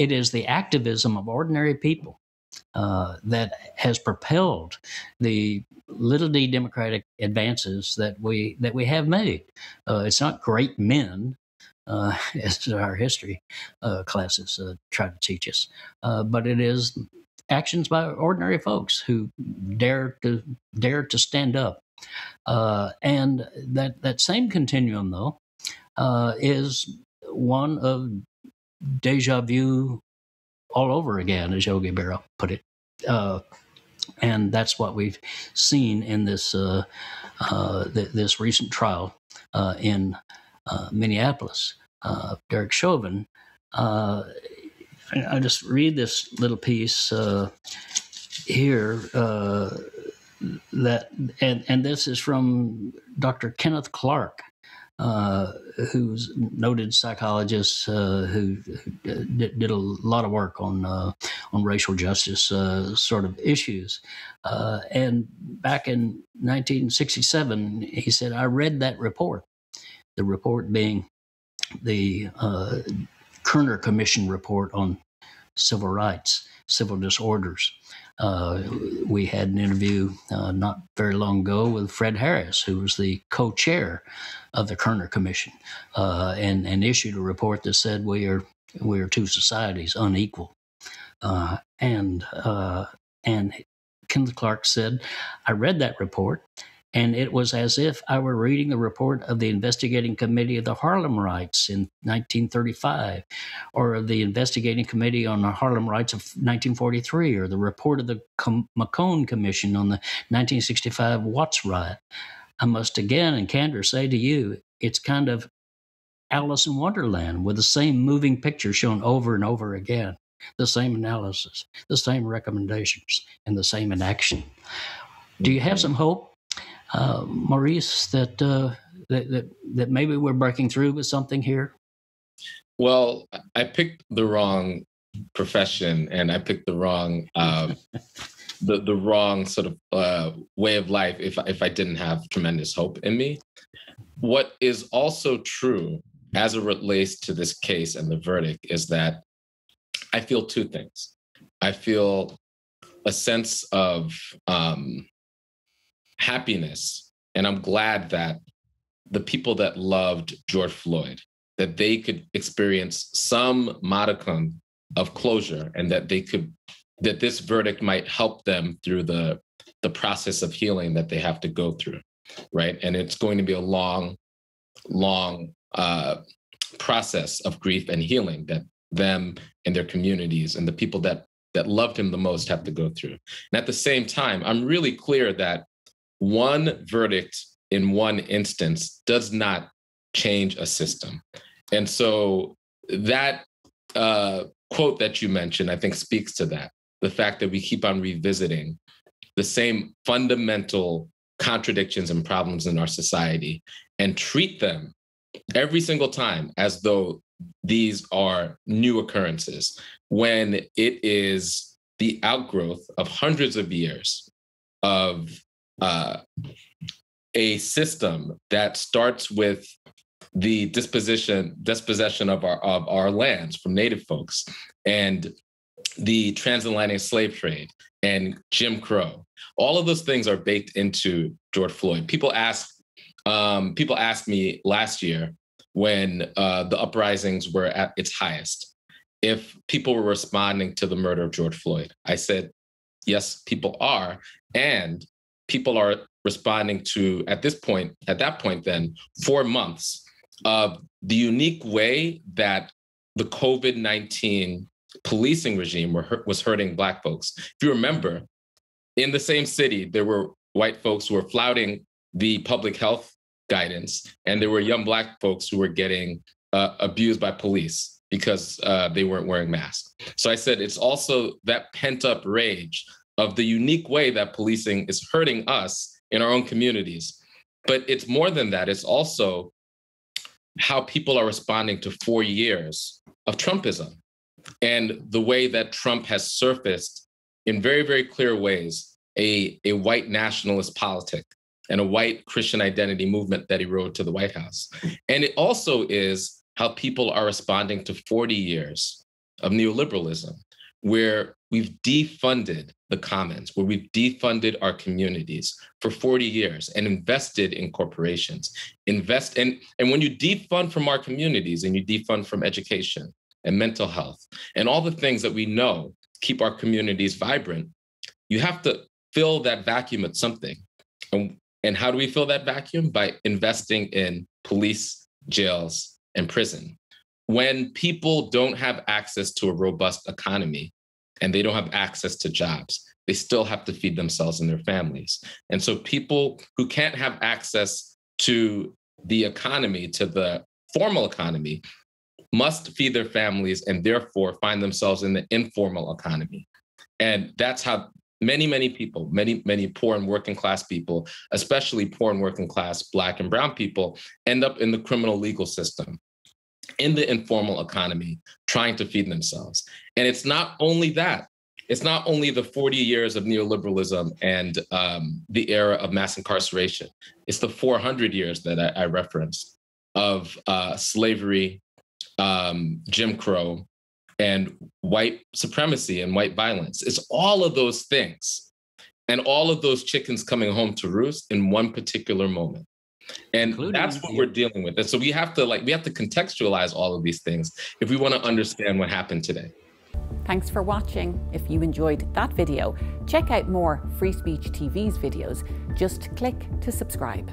it is the activism of ordinary people that has propelled the little d democratic advances that we have made. It's not great men, as our history classes try to teach us, but it is actions by ordinary folks who dare to stand up. And that same continuum, though, is one of deja vu all over again, as Yogi Berra put it. And that's what we've seen in this this recent trial in Minneapolis. Derek Chauvin. I just read this little piece here that, and this is from Dr. Kenneth Clark, who's noted psychologist who did a lot of work on racial justice sort of issues. And back in 1967, he said, "I read that report." The report being the Kerner Commission report on civil rights, civil disorders. We had an interview not very long ago with Fred Harris, who was the co-chair of the Kerner Commission, and issued a report that said we are two societies unequal. And Kenneth Clark said, "I read that report, and it was as if I were reading the report of the Investigating Committee of the Harlem Riots in 1935, or of the Investigating Committee on the Harlem Riots of 1943, or the report of the McCone Commission on the 1965 Watts riot. I must again, in candor, say to you, it's kind of Alice in Wonderland, with the same moving picture shown over and over again, the same analysis, the same recommendations, and the same inaction." Do you have some hope, Maurice, that maybe we're breaking through with something here? Well, I picked the wrong profession, and I picked the wrong the wrong sort of way of life if I didn't have tremendous hope in me. What is also true as it relates to this case and the verdict is that I feel two things. I feel a sense of happiness, and I'm glad that the people that loved George Floyd, that they could experience some modicum of closure, and that this verdict might help them through the process of healing that they have to go through, right? And it's going to be a long process of grief and healing that them and their communities and the people that loved him the most have to go through. And at the same time, I'm really clear that one verdict in one instance does not change a system. And so that quote that you mentioned, I think, speaks to that. The fact that we keep on revisiting the same fundamental contradictions and problems in our society and treat them every single time as though these are new occurrences, when it is the outgrowth of hundreds of years of a system that starts with the dispossession of our lands from Native folks, and the transatlantic slave trade, and Jim Crow. All of those things are baked into George Floyd. People asked me last year, when the uprisings were at its highest, if people were responding to the murder of George Floyd. I said, yes, people are. And people are responding to, at that point then, 4 months of the unique way that the COVID-19 policing regime was hurting Black folks. If you remember, in the same city, there were white folks who were flouting the public health guidance, and there were young Black folks who were getting abused by police because they weren't wearing masks. So I said, it's also that pent-up rage of the unique way that policing is hurting us in our own communities. But it's more than that. It's also how people are responding to 4 years of Trumpism, and the way that Trump has surfaced in very, very clear ways a white nationalist politic and a white Christian identity movement that he rode to the White House. And it also is how people are responding to 40 years of neoliberalism, where we've defunded the commons, where we've defunded our communities for 40 years and invested in corporations. And when you defund from our communities and you defund from education and mental health and all the things that we know keep our communities vibrant, you have to fill that vacuum with something. And how do we fill that vacuum? By investing in police, jails, and prison. When people don't have access to a robust economy and they don't have access to jobs, they still have to feed themselves and their families. And so people who can't have access to the economy, to the formal economy, must feed their families and therefore find themselves in the informal economy. And that's how many people, many poor and working class people, especially poor and working class Black and brown people, end up in the criminal legal system, in the informal economy, trying to feed themselves. And it's not only that. It's not only the 40 years of neoliberalism and the era of mass incarceration. It's the 400 years that I referenced of slavery, Jim Crow, and white supremacy and white violence. It's all of those things and all of those chickens coming home to roost in one particular moment. And that's what we're dealing with. And so we have to contextualize all of these things if we want to understand what happened today. Thanks for watching. If you enjoyed that video, check out more Free Speech TV's videos. Just click to subscribe.